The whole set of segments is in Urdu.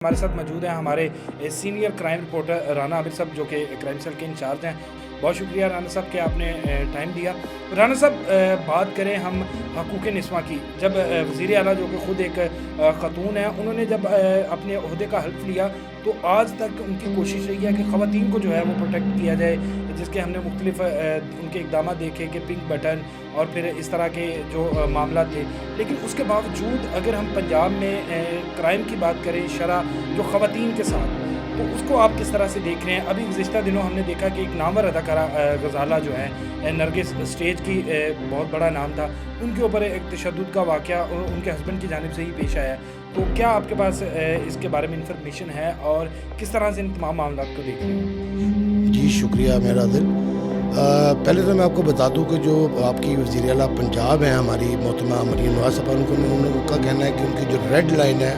ہمارے ساتھ موجود ہیں ہمارے سینئر کرائم رپورٹر رانا عامر صاحب جو کہ کرائم سیل کے انچارج ہیں. بہت شکریہ رانا صاحب کہ آپ نے ٹائم دیا. رانا صاحب بات کریں ہم حقوق نسواں کی. جب وزیر اعلیٰ جو کہ خود ایک خاتون ہیں انہوں نے جب اپنے عہدے کا حلف لیا تو آج تک ان کی کوشش رہی ہے کہ خواتین کو جو ہے وہ پروٹیکٹ کیا جائے, جس کے ہم نے مختلف ان کے اقدامات دیکھے کہ پنک بٹن اور پھر اس طرح کے جو معاملات تھے. لیکن اس کے باوجود اگر ہم پنجاب میں کرائم کی بات کریں, شرح جو خواتین کے ساتھ, تو اس کو آپ کس طرح سے دیکھ رہے ہیں؟ ابھی گزشتہ دنوں ہم نے دیکھا کہ ایک نامور اداکارہ غزالہ جو ہے نرگس اسٹیج کی بہت بڑا نام تھا, ان کے اوپر ایک تشدد کا واقعہ ان کے ہسبینڈ کی جانب سے ہی پیش آیا ہے. تو کیا آپ کے پاس اس کے بارے میں انفارمیشن ہے اور کس طرح سے ان تمام معاملات کو دیکھ رہے ہیں؟ جی شکریہ میرا دل. پہلے تو میں آپ کو بتا دوں کہ جو آپ کی وزیر اعلیٰ پنجاب ہیں ہماری محترمہ مریم نواز صاحبہ, ان کا کہنا ہے کہ ان کی جو ریڈ لائن ہے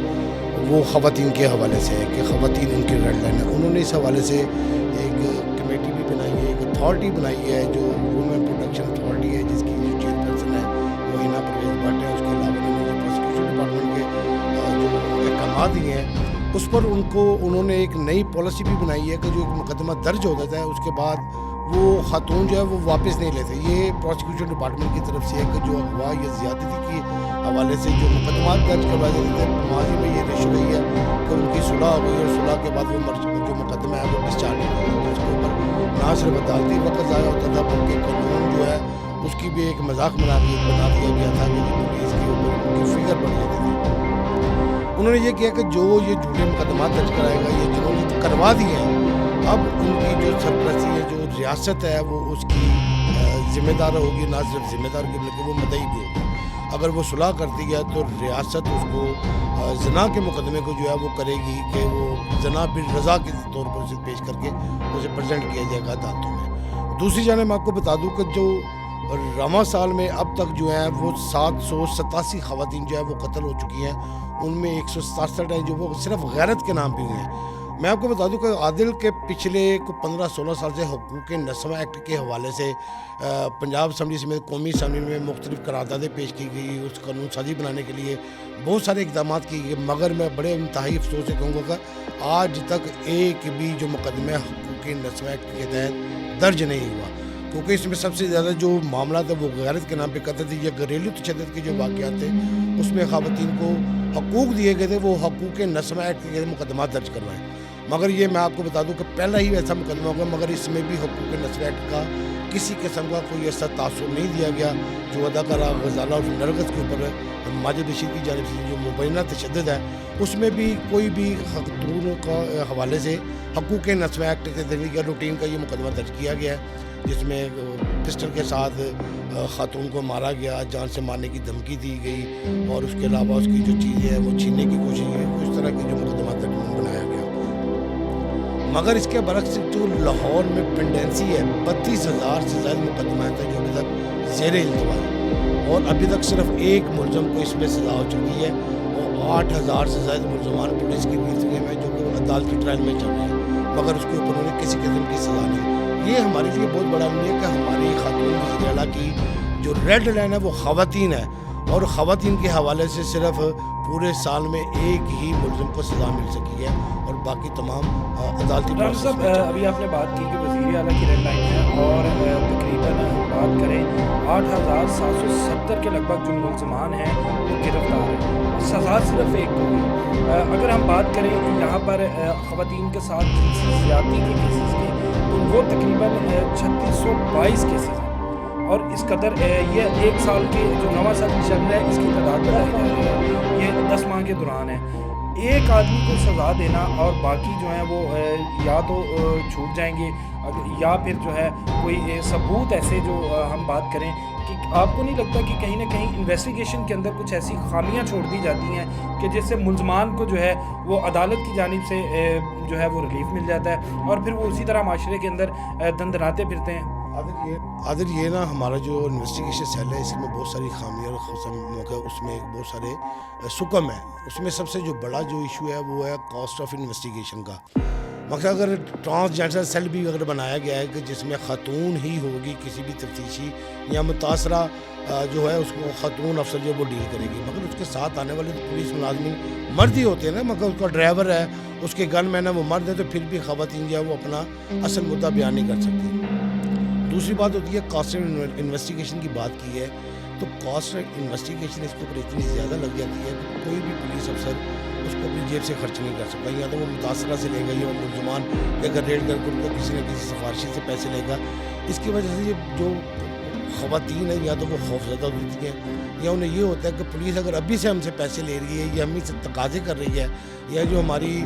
وہ خواتین کے حوالے سے ہے کہ خواتین ان کی ریڈ لائن ہے. انہوں نے اس حوالے سے ایک کمیٹی بھی بنائی ہے, ایک اتھارٹی بنائی ہے جو وومن پروٹیکشن اتھارٹی ہے, جس کی جو چیئر پرسن ہے وہ ہینا پرویز بٹ ہے. اس کے علاوہ انہوں نے پروسیکیوشن ڈپارٹمنٹ کے جو احکامات دیے ہیں اس پر انہوں نے ایک نئی پالیسی بھی بنائی ہے کہ جو ایک مقدمہ درج ہو جاتا ہے اس کے بعد وہ خاتون جو ہے وہ واپس نہیں لیتے. یہ پروسیکیوشن ڈپارٹمنٹ کی طرف سے ہے کہ جو اغوا یا زیادتی کے حوالے سے جو مقدمات درج کروائے جاتے ہیں, ماضی میں یہ ریشو رہی ہے کہ ان کی صلح ہو گئی اور صلح کے بعد وہ جو مقدمہ ہے وہ ڈسچارج نہیں ہوا. اس کے اوپر نہ صرف عدالتی وقت ضائع ہوتا تھا بلکہ قانون جو ہے اس کی بھی ایک مذاق بنا دیا گیا تھا کہ پولیس کے اوپر ان کی فگر بڑھ جاتی تھی. انہوں نے یہ کیا کہ جو یہ جھوٹے مقدمات درج کرائے گا, یہ جنہوں نے کروا دیے ہیں, اب ان کی جو سرپرستی ہے, جو ریاست ہے وہ اس کی ذمہ دار ہوگی. نہ صرف ذمہ دار ہوگی بلکہ وہ مدعی بھی ہوگی. اگر وہ صلح کرتی ہے تو ریاست اس کو زنا کے مقدمے کو جو ہے وہ کرے گی کہ وہ زنا بالرضا کے طور پر اسے پیش کر کے اسے پریزنٹ کیا جائے گا عدالتوں میں. دوسری جانب میں آپ کو بتا دوں کہ جو رواں سال میں اب تک جو ہے وہ 787 خواتین جو ہے وہ قتل ہو چکی ہیں. ان میں 167 ہیں جو وہ صرف غیرت کے نام پہ ہوئی ہیں. میں آپ کو بتا دوں کہ عادل کے پچھلے 15-16 سال سے حقوق نسواں ایکٹ کے حوالے سے پنجاب اسمبلی سمیت قومی اسمبلی میں مختلف قراردادیں پیش کی گئی. اس قانون سازی بنانے کے لیے بہت سارے اقدامات کیے گئے, مگر میں بڑے انتہائی افسوس سے کہوں گا کہ آج تک ایک بھی جو مقدمہ حقوق نسواں ایکٹ کے تحت درج نہیں ہوا, کیونکہ اس میں سب سے زیادہ جو معاملات ہیں وہ غیرت کے نام پہ قتل تھے یا گھریلو تشدد کے جو واقعات تھے اس میں خواتین کو حقوق دیے گئے تھے, وہ حقوق نسواں ایکٹ کے مقدمات درج کروائے. مگر یہ میں آپ کو بتا دوں کہ پہلا ہی ایسا مقدمہ ہوگا, مگر اس میں بھی حقوق نسواں ایکٹ کا کسی قسم کا کوئی ایسا تاثر نہیں دیا گیا. جو اداکارہ غزالہ اور نرگس کے اوپر ماجد رشید کی جانب سے جو مبینہ تشدد ہے اس میں بھی کوئی بھی خاتون کا حوالے سے حقوق نسواں ایکٹ کے ذریعے روٹین کا یہ مقدمہ درج کیا گیا ہے, جس میں پسٹل کے ساتھ خاتون کو مارا گیا, جان سے مارنے کی دھمکی دی گئی اور اس کے علاوہ اس کی جو چیزیں ہیں وہ چھیننے کی کوشش کی. اس طرح کی جو مقدمہ درج بنایا گیا. مگر اس کے برعکس جو لاہور میں پینڈنسی ہے 32,000 سے زائد مقدمات ہیں جو ابھی تک زیر التوا ہے, اور ابھی تک صرف ایک ملزم کو اس میں سزا ہو چکی ہے اور 8,000 سے زائد ملزمان پولیس کی گرفتگی میں جو کہ عدالتی ٹرائل میں چل رہے ہیں, مگر اس کے اوپر انہوں نے کسی قسم کی سزا نہیں. یہ ہمارے لیے بہت بڑا امر ہے کہ ہماری خاتون وزیر اعلیٰ کی جو ریڈ لائن ہے وہ خواتین ہے, اور خواتین کے حوالے سے صرف پورے سال میں ایک ہی ملزم کو سزا مل سکی ہے اور باقی تمام عدالتی پروسیس میں. ابھی آپ نے بات کی کہ وزیر اعلیٰ کی ریڈ لائن ہے اور تقریباً بات کریں 8,770 کے لگ بھگ جو ملزمان ہیں وہ گرفتار ہیں, سزا صرف ایک کو ہوئی. اگر ہم بات کریں یہاں پر خواتین کے ساتھ جنسی زیادتی کے کیسز کی تو وہ تقریباً 3622 کیسز ہیں, اور اس قدر یہ ایک سال کے جو نواں سال چل رہا ہے اس کی تعداد بڑھائی جا رہی ہے. یہ 10 ماہ کے دوران ہے. ایک آدمی کو سزا دینا اور باقی جو ہیں وہ یا تو چھوٹ جائیں گے یا پھر جو ہے کوئی ثبوت ایسے جو ہم بات کریں کہ آپ کو نہیں لگتا کہ کہیں نہ کہیں انویسٹیگیشن کے اندر کچھ ایسی خامیاں چھوڑ دی جاتی ہیں کہ جس سے ملزمان کو جو ہے وہ عدالت کی جانب سے جو ہے وہ ریلیف مل جاتا ہے اور پھر وہ اسی طرح معاشرے کے اندر دندناتے پھرتے ہیں؟ عادل یہ نا ہمارا جو انویسٹیگیشن سیل ہے اس میں بہت ساری خامیاں موقع, اس میں بہت سارے سکم ہیں. اس میں سب سے جو بڑا جو ایشو ہے وہ ہے کاسٹ آف انویسٹیگیشن کا. مگر اگر ٹرانسجینڈر سیل بھی اگر بنایا گیا ہے کہ جس میں خاتون ہی ہوگی کسی بھی تفتیشی یا متاثرہ جو ہے اس کو خاتون افسر جو وہ ڈیل کرے گی، مگر اس کے ساتھ آنے والے پولیس ملازمین مرد ہی ہوتے ہیں نا، مگر اس کا ڈرائیور ہے، اس کے گن مین ہے، وہ مرد ہے، تو پھر بھی خواتین جو ہے وہ اپنا اصل مدعا بیان نہیں کر سکتی۔ دوسری بات ہوتی ہے کاسٹ انویسٹیگیشن کی بات کی ہے تو کاسٹ انویسٹیگیشن اس کے اوپر اتنی زیادہ لگ جاتی ہے کہ کوئی بھی پولیس افسر اس کو اپنی جیب سے خرچ نہیں کر سکتا، یا تو وہ متاثرہ سے لے گا یا وہ ملزمان کے اگر ریڈ کر کے ان کو کسی نہ کسی سفارشی سے پیسے لے گا۔ اس کی وجہ سے یہ جو خواتین ہیں یا تو وہ خوفزدہ ہوتی ہیں یا انہیں یہ ہوتا ہے کہ پولیس اگر ابھی سے ہم سے پیسے لے رہی ہے یا ہم سے تقاضے کر رہی ہے، یا جو ہماری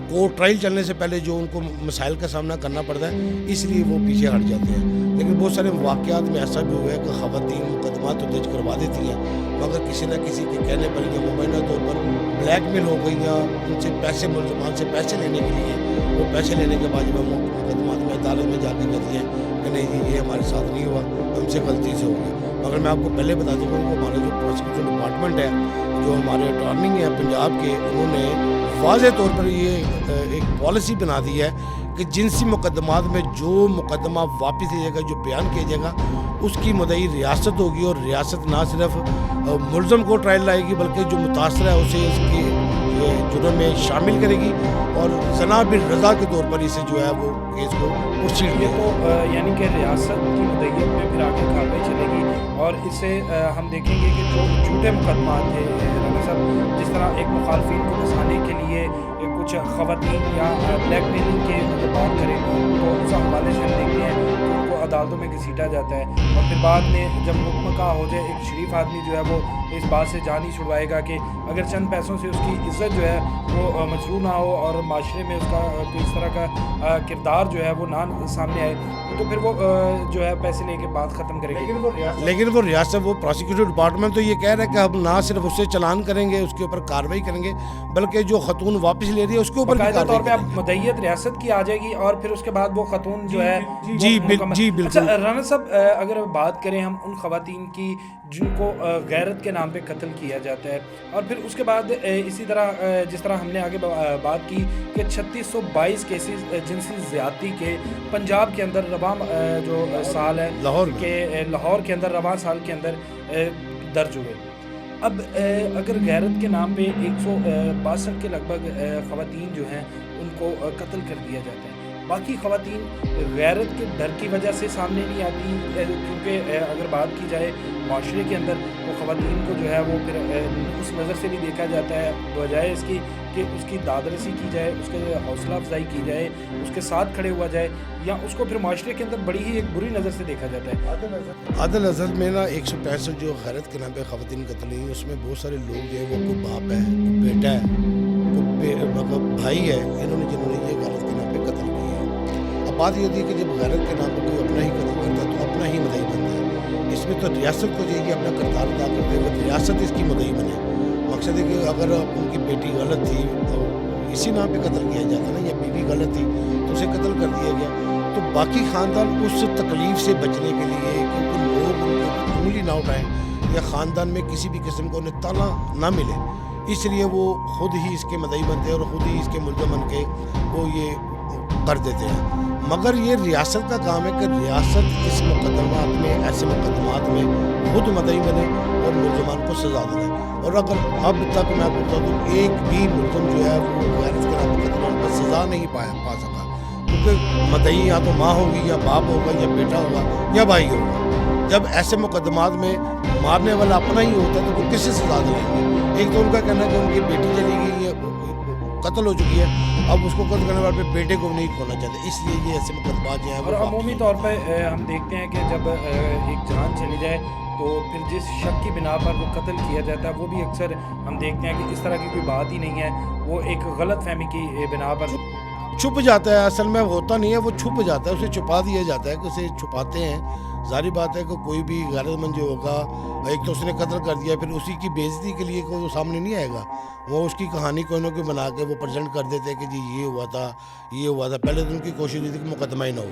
کورٹ ٹرائل چلنے سے پہلے جو ان کو مسائل کا سامنا کرنا پڑتا ہے، اس لیے وہ پیچھے ہٹ جاتے ہیں۔ لیکن بہت سارے واقعات میں ایسا بھی ہوا ہے کہ خواتین مقدمات تو درج کروا دیتی ہیں، مگر کسی نہ کسی کے کہنے پر یا مبینہ طور پر بلیک میل ہو گئی یا ان سے پیسے ملزمان سے پیسے لینے کے لیے وہ پیسے لینے کے بعد جب مقدمات میں عدالت میں جا کے کہتی ہیں کہ نہیں جی یہ ہمارے ساتھ نہیں ہوا، ہم سے غلطی سے ہو گئی۔ مگر میں آپ کو پہلے بتا دوں گا کہ ہمارا جو پروسیکیوشن ڈپارٹمنٹ ہے، جو ہمارے اٹارنی ہے پنجاب کے، انہوں نے واضح طور پر یہ ایک پالیسی بنا دی ہے کہ جنسی مقدمات میں جو مقدمہ واپس لے جائے گا، جو بیان کیا جائے گا، اس کی مدعی ریاست ہوگی، اور ریاست نہ صرف ملزم کو ٹرائل لائے گی بلکہ جو متاثرہ ہے اسے اس کی جرم میں شامل کرے گی، اور زنا بالرضا کے طور پر اسے جو ہے وہ کیس کو پروسیڈ یہ تو یعنی کہ ریاست کی مدعیت میں پھر آگے کارروائی چلے گی، اور اس سے ہم دیکھیں گے کہ جو جھوٹے مقدمات تھے رانا صاحب، جس طرح ایک مخالفین کو پھنسانے کے لیے کچھ خواتین یا بلیک میلنگ کے اگر بات کریں تو اس حوالے سے ہم دیکھتے ہیں کہ ان کو عدالتوں میں گھسیٹا جاتا ہے، اور پھر بعد میں جب حکم کا ہو جائے ایک شریف آدمی جو ہے وہ اس بات سے جان ہی چھڑوائے گا کہ اگر چند پیسوں سے اس کی عزت جو ہے وہ مجروح نہ ہو اور معاشرے میں اس کا کوئی اس طرح کا کردار جو ہے وہ نہ سامنے آئے، تو پھر وہ جو ہے پیسے لے کے بات ختم کرے گی۔ لیکن وہ ریاست وہ پروسیکیوٹر ڈپارٹمنٹ تو یہ کہہ رہا ہے کہ ہم نہ صرف اس سے چلان کریں گے، اس کے اوپر کارروائی کریں گے، بلکہ جو خاتون واپس لے رہی ہے اس کے اوپر باقاعدہ طور پہ اب مدعیت ریاست کی آ جائے گی، اور پھر اس کے بعد وہ خاتون جو ہے جی بالکل۔ اچھا رانا صاحب، اگر بات کریں ہم ان خواتین کی جن کو غیرت کے نام پہ قتل کیا جاتا ہے، اور پھر اس کے بعد اسی طرح جس طرح ہم نے آگے بات کی کہ 3622 کیسز جنسی زیادتی کے پنجاب کے اندر رواں جو سال ہے لاہور کے اندر رواں سال کے اندر درج ہوئے۔ اب اگر غیرت کے نام پہ 162 کے لگ بھگ خواتین جو ہیں ان کو قتل کر دیا جاتا ہے، باقی خواتین غیرت کے ڈر کی وجہ سے سامنے نہیں آتی، کیونکہ اگر بات کی جائے معاشرے کے اندر تو خواتین کو جو ہے وہ پھر اس نظر سے بھی دیکھا جاتا ہے، بجائے اس کی کہ اس کی داد رسی کی جائے، اس کے حوصلہ افزائی کی جائے، اس کے ساتھ کھڑے ہوا جائے، یا اس کو پھر معاشرے کے اندر بڑی ہی ایک بری نظر سے دیکھا جاتا ہے۔ عادل نظر میں نا 165 جو غیرت کے نام پہ خواتین قتل ہوئی، اس میں بہت سارے لوگ جو ہیں وہ کوئی باپ ہے، کوئی بیٹا ہے، کوئی بھائی ہے، جنہوں نے یہ غیرت کے نام پہ قتل کیا ہے۔ اب بات یہ ہوتی ہے کہ جب غیرت کے نام پہ کوئی اپنا ہی قتل کرتا ہے تو اپنا ہی مدعی بنتا ہے۔ اس میں تو ریاست کو چاہیے اپنا کردار ادا کرتے ہوئے ریاست اس کی مدعی بنے۔ مقصد ہے کہ اگر ان کی بیٹی غلط تھی تو اسی نام پہ قتل کیا جاتا نا، یا بیوی غلط تھی تو اسے قتل کر دیا گیا، تو باقی خاندان اس تکلیف سے بچنے کے لیے کہ لوگ ان کو انگلی نہ اٹھائیں یا خاندان میں کسی بھی قسم کا انہیں تانا نہ ملے، اس لیے وہ خود ہی اس کے مدعی بنتے ہیں اور خود ہی اس کے ملزم بن کے وہ یہ کر دیتے ہیں۔ مگر یہ ریاست کا کام ہے کہ ریاست اس مقدمات میں، ایسے مقدمات میں خود مدعی بنے اور ملزمان کو سزا دے۔ اور اگر اب تک میں آپ کو بتا دوں ایک بھی ملزم جو ہے وہ غیرت کے نام مقدمات پر سزا نہیں پا سکا، کیونکہ مدعی یا تو ماں ہوگی یا باپ ہوگا یا بیٹا ہوگا یا بھائی ہوگا۔ جب ایسے مقدمات میں مارنے والا اپنا ہی ہوتا ہے تو وہ کس سے سزا دیں گے؟ ایک تو ان کا کہنا ہے کہ ان کی بیٹی چلی گئی ہے، قتل ہو چکی ہے، اب اس کو قتل کرنے والے بیٹے کو نہیں کھونا چاہتے، اس لیے یہ ایسے مقدمات جو ہیں اور عمومی طور پہ ہم دیکھتے ہیں کہ جب ایک جان چلی جائے تو پھر جس شک کی بنا پر وہ قتل کیا جاتا ہے وہ بھی اکثر ہم دیکھتے ہیں کہ اس طرح کی کوئی بات ہی نہیں ہے، وہ ایک غلط فہمی کی بنا پر چھپ جاتا ہے، اصل میں ہوتا نہیں ہے، وہ چھپ جاتا ہے، اسے چھپا دیا جاتا ہے کہ اسے چھپاتے ہیں۔ ظاہری بات ہے کہ کوئی بھی غیرت مند جو ہوگا، ایک تو اس نے قتل کر دیا، پھر اسی کی بےعزتی کے لیے کوئی سامنے نہیں آئے گا، وہ اس کی کہانی کوئی نہ کوئی بنا کے وہ پریزنٹ کر دیتے کہ جی یہ ہوا تھا یہ ہوا تھا۔ پہلے تو ان کی کوشش ہوتی ہے کہ مقدمہ ہی نہ ہو،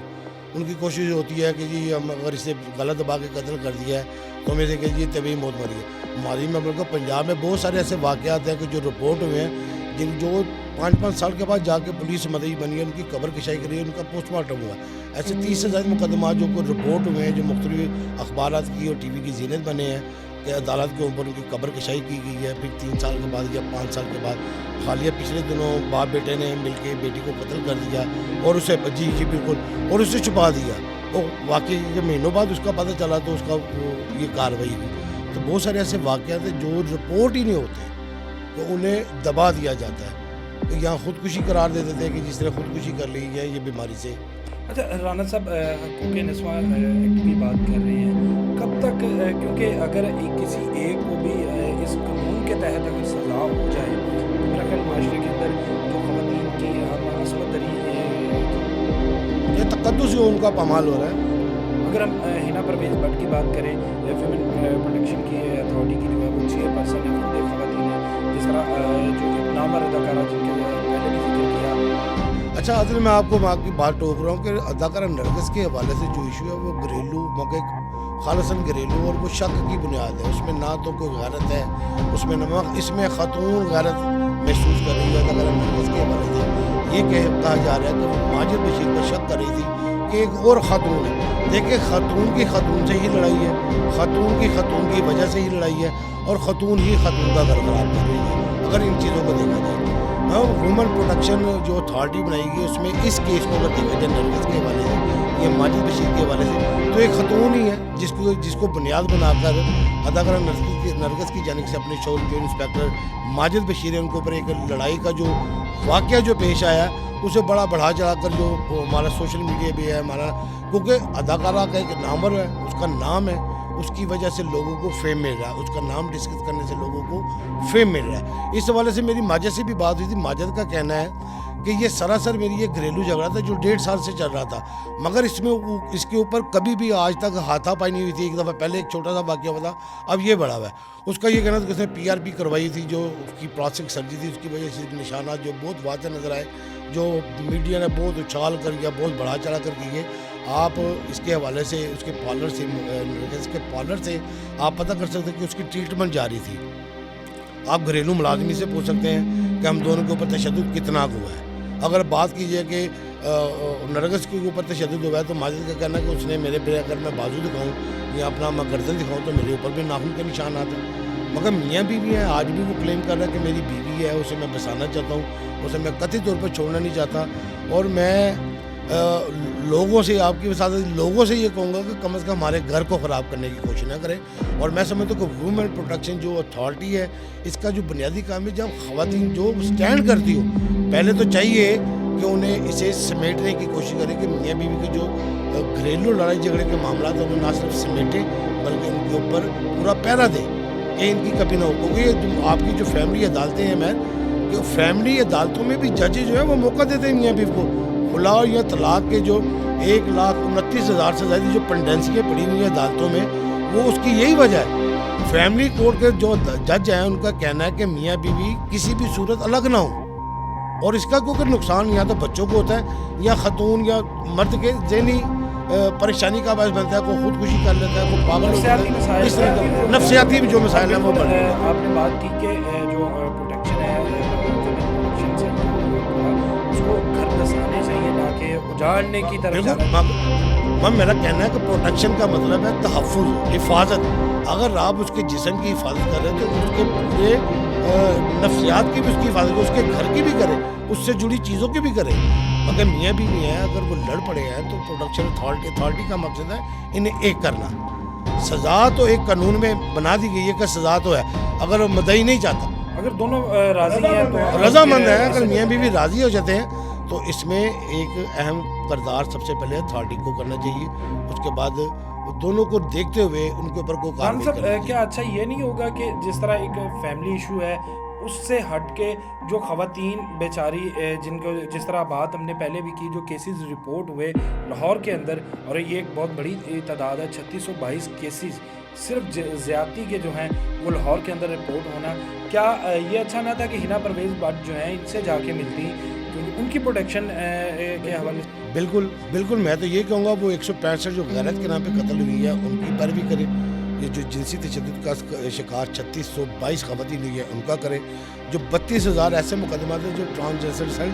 ان کی کوشش ہوتی ہے کہ جی ہم اگر اسے غلط دبا کے قتل کر دیا ہے تو ہمیں سے کہ جی طبی موت مری ہے۔ ماضی میں ملک پنجاب میں بہت سارے ایسے واقعات ہیں کہ جو رپورٹ ہوئے ہیں جن جو 5-5 سال کے بعد جا کے پولیس مدعی بنی ہے، ان کی قبر کشائی کری ہے، ان کا پوسٹ مارٹم ہوا. ایسے 30 سے زائد مقدمات جو کوئی رپورٹ ہوئے ہیں، جو مختلف اخبارات کی اور ٹی وی کی زینت بنے ہیں کہ عدالت کے اوپر ان کی قبر کشائی کی گئی ہے. پھر 3 سال کے بعد یا 5 سال کے بعد حالیہ پچھلے دنوں باپ بیٹے نے مل کے بیٹی کو قتل کر دیا اور اسے جی بالکل اور اسے چھپا دیا. اور واقعی جب مہینوں بعد اس کا پتہ چلا تو اس کا یہ کارروائی ہوئی. تو بہت سارے ایسے واقعات ہیں جو رپورٹ ہی نہیں ہوتے تو انہیں دبا دیا جاتا ہے. تو یہاں خودکشی قرار دے دیتے ہیں کہ جس طرح خودکشی کر لی ہے یہ بیماری سے. اچھا رانا صاحب، حقوق نسواں ایکٹ کی بات کر رہے ہیں، کب تک کیونکہ اگر کسی ایک کو بھی اس قانون کے تحت اگر سزا ہو جائے تو میرا خیال معاشرے کے اندر جو خواتین کی عصمت دری یہ تقدس جو ان کا پامال ہو رہا ہے. اگر ہم ہنا پرویز بٹ کی بات کریں، ویمن پروٹیکشن کی اتھارٹی کی جو ہے وہ چیئرپرسن ہے، خود ایک خواتین ہے، جس طرح جو نامور اداکارہ جن کے پہلے بھی ذکر کیا. اچھا اصل میں آپ کو کی بات ٹوک رہا ہوں کہ اداکارہ نرگس کے حوالے سے جو ایشو ہے وہ گھریلو خالصاً گھریلو اور وہ شک کی بنیاد ہے. اس میں نہ تو کوئی غیرت ہے، اس میں اس میں خاتون غیرت محسوس کر رہی ہے. اداکارہ نرگس کے حوالے سے یہ کہا جا رہا ہے کہ وہ ماجد بشیر پر شک کر رہی تھی کہ ایک اور خاتون ہے. دیکھیں خاتون کی خاتون سے ہی لڑائی ہے، خاتون کی وجہ سے ہی لڑائی ہے اور خاتون ہی خاتون کا گھر خراب کر رہی ہے اگر ان چیزوں کو دیکھا جائے. وومن پروٹیکشن جو اتھارٹی بنائی گئی اس میں اس کیس کو اگر دیکھا جائے نرگس کے حوالے سے یا ماجد بشیر کے حوالے سے تو ایک خاتون ہی ہے جس کو بنیاد بنا کر اداکارہ نرگس کی جانب سے اپنے شوہر جو انسپیکٹر ماجد بشیر ان کے اوپر ایک لڑائی کا جو واقعہ جو پیش آیا اسے بڑا بڑھا چڑھا کر جو ہمارا سوشل میڈیا بھی ہے ہمارا، کیونکہ اداکارہ کا ایک نامور ہے، اس کا نام ہے، اس کی وجہ سے لوگوں کو فیم مل رہا ہے، اس کا نام ڈسکس کرنے سے لوگوں کو فیم مل رہا ہے. اس حوالے سے میری ماجد سے بھی بات ہوئی تھی. ماجد کا کہنا ہے کہ یہ سراسر میری یہ گھریلو جھگڑا تھا جو 1.5 سال سے چل رہا تھا، مگر اس کے اوپر کبھی بھی آج تک ہاتھا پائی نہیں ہوئی تھی. ایک دفعہ پہلے ایک چھوٹا سا واقعہ ہوا تھا، اب یہ بڑا ہوا ہے. اس کا یہ کہنا تھا کہ اس نے PRP کروائی تھی جو اس کی پلاسٹک سرجری تھی، اس کی وجہ سے نشانات جو بہت واضح نظر آئے جو میڈیا نے بہت اچھال کر یا بہت بڑھا چڑھا کر کیے. آپ اس کے حوالے سے اس کے پارلر سے آپ پتہ کر سکتے ہیں کہ اس کی ٹریٹمنٹ جاری تھی. آپ گھریلو ملازمی سے پوچھ سکتے ہیں کہ ہم دونوں کے اوپر تشدد کتنا ہوا ہے. اگر بات کیجیے کہ نرگس کے اوپر تشدد ہوا ہے تو ماجد کا کہنا ہے کہ اس نے میرے پہ اگر میں بازو دکھاؤں یا اپنا میں گردن دکھاؤں تو میرے اوپر بھی ناخن کے نشانات ہیں. مگر میاں بیوی ہیں، آج بھی وہ کلیم کر رہا ہے کہ میری بیوی ہے، اسے میں بسانا چاہتا ہوں، اسے میں قطعی طور پر چھوڑنا نہیں چاہتا. اور میں لوگوں سے آپ کی وساطت لوگوں سے یہ کہوں گا کہ کم از کم ہمارے گھر کو خراب کرنے کی کوشش نہ کریں. اور میں سمجھتا ہوں کہ وومن پروٹیکشن جو اتھارٹی ہے اس کا جو بنیادی کام ہے جب خواتین جو سٹینڈ کرتی ہو پہلے تو چاہیے کہ انہیں اسے سمیٹنے کی کوشش کریں کہ میاں بیوی کے جو گھریلو لڑائی جھگڑے کے معاملات ہیں انہیں نہ صرف سمیٹیں بلکہ ان کے اوپر پورا پہرا دیں کہ ان کی کبھی نہ ہو. کیونکہ آپ کی جو فیملی عدالتیں ہیں میں کہ فیملی عدالتوں میں بھی ججز جو ہیں وہ موقع دیتے ہیں میاں بیوی کو. خلا یا طلاق کے جو 1,29,000 سے زیادہ جو پنڈنسیاں پڑی ہوئی ہیں عدالتوں میں وہ اس کی یہی وجہ ہے. فیملی کورٹ کے جو جج ہیں ان کا کہنا ہے کہ میاں بیوی کسی بھی صورت الگ نہ ہوں اور اس کا کیونکہ نقصان یا تو بچوں کو ہوتا ہے یا خاتون یا مرد کے ذہنی پریشانی کا باعث بنتا ہے. کوئی خودکشی کر لیتا ہے، کوئی پاگل ہوتا ہے، اس طرح کا نفسیاتی جو مسائل ہیں وہ بڑھ. آپ نے بات کی کہ جو پروٹیکشن ہے اس کو گھر بسانے چاہیے نہ کہ اجاڑنے کی طرف جانا. میرا کہنا ہے کہ پروٹیکشن کا مطلب ہے تحفظ، حفاظت. اگر آپ اس کے جسم کی حفاظت کر رہے ہیں تو اس کے پورے نفسیات کی بھی اس کی حفاظت کریں، اس کے گھر کی بھی کریں، اس سے جڑی چیزوں کی بھی کریں. مگر میاں بیوی ہیں اگر وہ لڑ پڑے ہیں تو پروٹیکشن اتھارٹی کا مقصد ہے انہیں ایک کرنا. سزا تو ایک قانون میں بنا دی گئی ہے کہ سزا تو ہے، اگر وہ مدعی نہیں چاہتا، اگر دونوں راضی ہیں تو رضامند ہیں، اگر میاں بیوی راضی ہو جاتے ہیں تو اس میں ایک اہم کردار سب سے پہلے اتھارٹی کو کرنا چاہیے. اس کے بعد دونوں کو دیکھتے ہوئے ان کے اوپر کوئی کام نہیں کرنا. کیا اچھا یہ نہیں ہوگا کہ جس طرح ایک فیملی ایشو ہے اس سے ہٹ کے جو خواتین بیچاری جن کو جس طرح بات ہم نے پہلے بھی کی جو کیسز رپورٹ ہوئے لاہور کے اندر اور یہ ایک بہت بڑی تعداد ہے 3622 کیسز صرف زیادتی کے جو ہیں وہ لاہور کے اندر رپورٹ ہونا، کیا یہ اچھا نہ تھا کہ ہنا پرویز بٹ جو ہیں ان سے جا کے ملتی کیونکہ ان کی پروٹیکشن کے حوالے سے؟ بالکل میں تو یہ کہوں گا وہ 165 جو غیرت کے نام پہ قتل ہوئی ہے ان کی پیروی کرے. کہ جو جنسی تشدد کا شکار 3622 خواتین ہوئی ہیں ان کا کرے. جو 32,000 ایسے مقدمات ہیں جو ٹرانسجنڈر سیل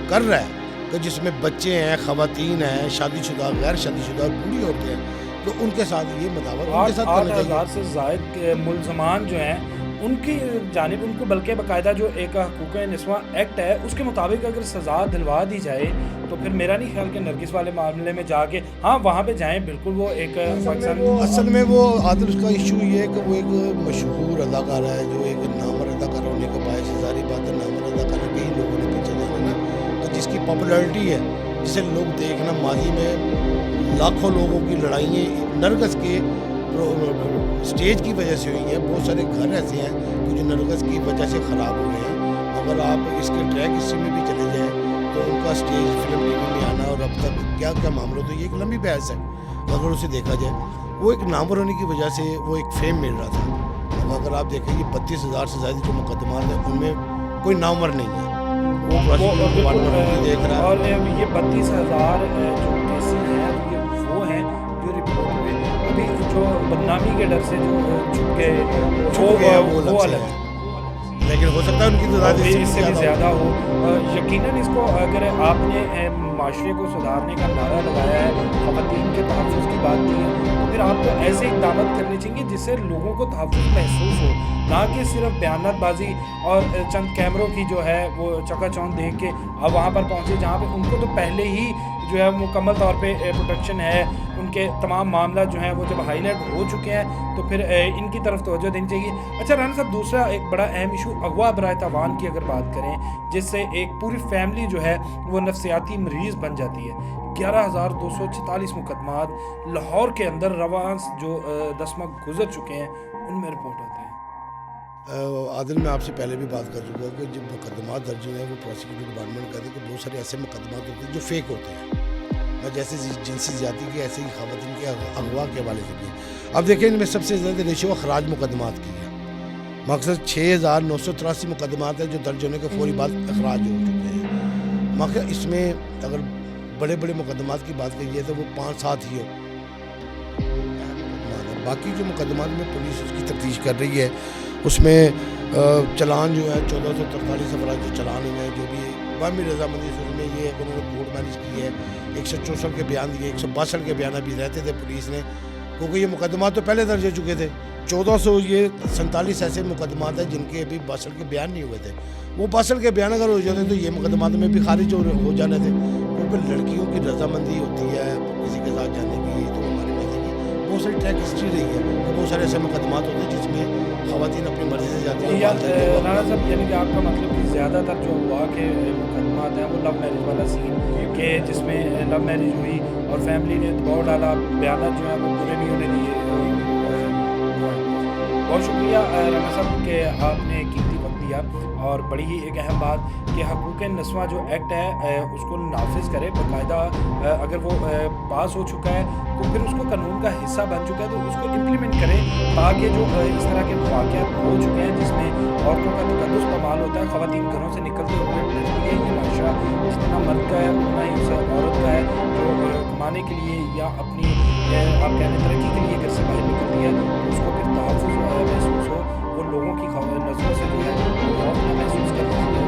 کر رہا ہے کہ جس میں بچے ہیں, خواتین ہیں, شادی شدہ, غیر شادی شدہ, بوڑھی عورتیں ہیں, تو ان کے ساتھ یہ مداوت ان کے ساتھ کرنا چاہیے. 8,000 سے زائد ملزمان جو ہیں ان کی جانب ان کو بلکہ باقاعدہ جو ایک حقوق نسواں ایکٹ ہے اس کے مطابق اگر سزا دلوا دی جائے تو پھر میرا نہیں خیال کہ نرگس والے معاملے میں جا کے ہاں وہاں پہ جائیں. بالکل وہ ایک اصل میں وہ عادل اس کا ایشو یہ ہے کہ وہ ایک مشہور اداکار ہے جو ایک نامور اداکار ہونے کے باعث ظاہری بات ہے نامور اداکار کئی لوگوں نے پیچھے دیکھا نا, تو جس کی پاپولرٹی ہے جسے لوگ دیکھنا ماضی میں لاکھوں لوگوں کی لڑائیاں نرگس کے اسٹیج کی وجہ سے ہوئی ہیں. بہت سارے گھر ایسے ہیں کہ جو نرگس کی وجہ سے خراب ہوئے ہیں. اگر آپ اس کے ٹریک ہسٹری میں بھی چلے جائیں تو ان کا اسٹیج فلم ٹی وی میں آنا اور اب تک کیا کیا معاملہ تو یہ ایک لمبی بحث ہے. اگر اسے دیکھا جائے وہ ایک نامور ہونے کی وجہ سے وہ ایک فیم مل رہا تھا. اگر آپ دیکھیں یہ 32,000 سے زیادہ جو مقدمات ہیں ان میں کوئی نامور نہیں ہے. وہ دیکھ رہا ہے اور یہ 32,000 جو کیسز ہیں یہ وہ ہیں جو رپورٹ میں ابھی جو بدنامی کے ڈر سے جو چھپ گئے وہ الگ ہے, لیکن ہو سکتا ہے ان کی اس سے بھی زیادہ ہو. یقیناً اس کو اگر آپ نے معاشرے کو سدھارنے کا نعرہ لگایا ہے, خواتین کے تحفظ کی بات کی ہے, تو پھر آپ کو ایسے اقدامات کرنے چاہیے جس سے لوگوں کو تحفظ محسوس ہو, نہ کہ صرف بیانات بازی اور چند کیمروں کی جو ہے وہ چکا چوند دیکھ کے اب وہاں پر پہنچے جہاں پہ ان کو تو پہلے ہی جو ہے مکمل طور پہ پروٹیکشن ہے. ان کے تمام معاملات جو ہیں وہ جب ہائی لائٹ ہو چکے ہیں تو پھر ان کی طرف توجہ دینی چاہیے. اچھا رانا صاحب, دوسرا ایک بڑا اہم ایشو اغوا برائے تاوان کی اگر بات کریں جس سے ایک پوری فیملی جو ہے وہ نفسیاتی مریض بن جاتی ہے. 11,246 مقدمات لاہور کے اندر رواں جو 10 ماہ گزر چکے ہیں ان میں رپورٹ ہوتے ہیں. عادل میں آپ سے پہلے بھی بات کر چکا ہوں کہ جب مقدمات درج ہوئے ہیں وہ پروسیکیوٹر ڈپارٹمنٹ کہتے ہیں کہ بہت سارے ایسے مقدمات ہوتے ہیں جو فیک ہوتے ہیں, جیسے جنسی زیادتی کے ایسے ہی خواتین کے اغوا کے حوالے سے بھی. اب دیکھیں ان میں سب سے زیادہ ریشو اخراج مقدمات کی ہے. مقصد 6,983 مقدمات ہیں جو درج ہونے کے فوری بعد اخراج ہو چکے ہیں. مگر اس میں اگر بڑے بڑے مقدمات کی بات کریے تو وہ 5-7 ہی ہو. باقی جو مقدمات میں پولیس اس کی تفتیش کر رہی ہے اس میں چلان جو ہے 1443 افراد جو چلان ہوئے ہیں جو بھی عوامی رضامندی سے اس میں یہ ہے کہ انہوں نے کورٹ مینج کی ہے. 164 کے بیان دیے, 162 کے بیان ابھی رہتے تھے پولیس نے, کیونکہ یہ مقدمات تو پہلے درج ہو چکے تھے. 1447 ایسے مقدمات ہیں جن کے ابھی 62 کے بیان نہیں ہوئے تھے. وہ 62 کے بیان اگر ہو جاتے تو یہ مقدمات میں بھی خارج ہو جانے تھے, کیونکہ لڑکیوں کی رضامندی ہوتی ہے کسی کے ساتھ جانے کی. تو ہماری بات ہے کہ بہت ساری ٹریک ہسٹری رہی ہے, بہت سارے ایسے مقدمات ہوتے ہیں جس میں خواتین اپنی مرضی سے جاتی ہیں. رانا صاحب یعنی کہ آپ کا مطلب کہ زیادہ تر جو ہوا کہ مقدمات ہیں وہ لو میرج والا سین کہ جس میں لو میرج ہوئی اور فیملی نے دباؤ ڈالا, بیانات جو ہیں وہ پورے نہیں ہونے دیے. بہت شکریہ رانا صاحب کہ آپ نے قیمتی وقت دیا, اور بڑی ہی ایک اہم بات کہ حقوق نسواں جو ایکٹ ہے اس کو نافذ کرے باقاعدہ. اگر وہ پاس ہو چکا ہے تو پھر اس کو قانون کا حصہ بن چکا ہے تو اس کو امپلیمنٹ کرے, تاکہ جو اس طرح کے واقعات ہو چکے ہیں جس میں عورتوں کا تقدس پامال ہوتا ہے, خواتین گھروں سے نکلتے ہوئے یہ معاشرہ جتنا مرد کا ہے اتنا ہی اسے عورت کا ہے جو کمانے کے لیے یا اپنی آپ کہنے ترقی کے لیے گھر سے باہر نکلتی ہے اس کو پھر تحفظ محسوس ہو, وہ لوگوں کی نظروں سے جو ہے خوف نہ محسوس کر سکے,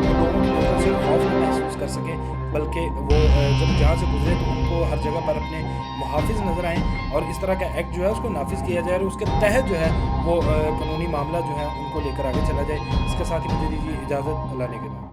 لوگوں کی نظروں سے خوف نہ محسوس کر سکیں, بلکہ وہ جب جہاں سے گزرے تو ان کو ہر جگہ پر اپنے محافظ نظر آئیں, اور اس طرح کا ایکٹ جو ہے اس کو نافذ کیا جائے اور اس کے تحت جو ہے وہ قانونی معاملہ جو ہے ان کو لے کر آگے چلا جائے. اس کے ساتھ ہی مجھے دیجیے اجازت, اللہ نے کے بعد.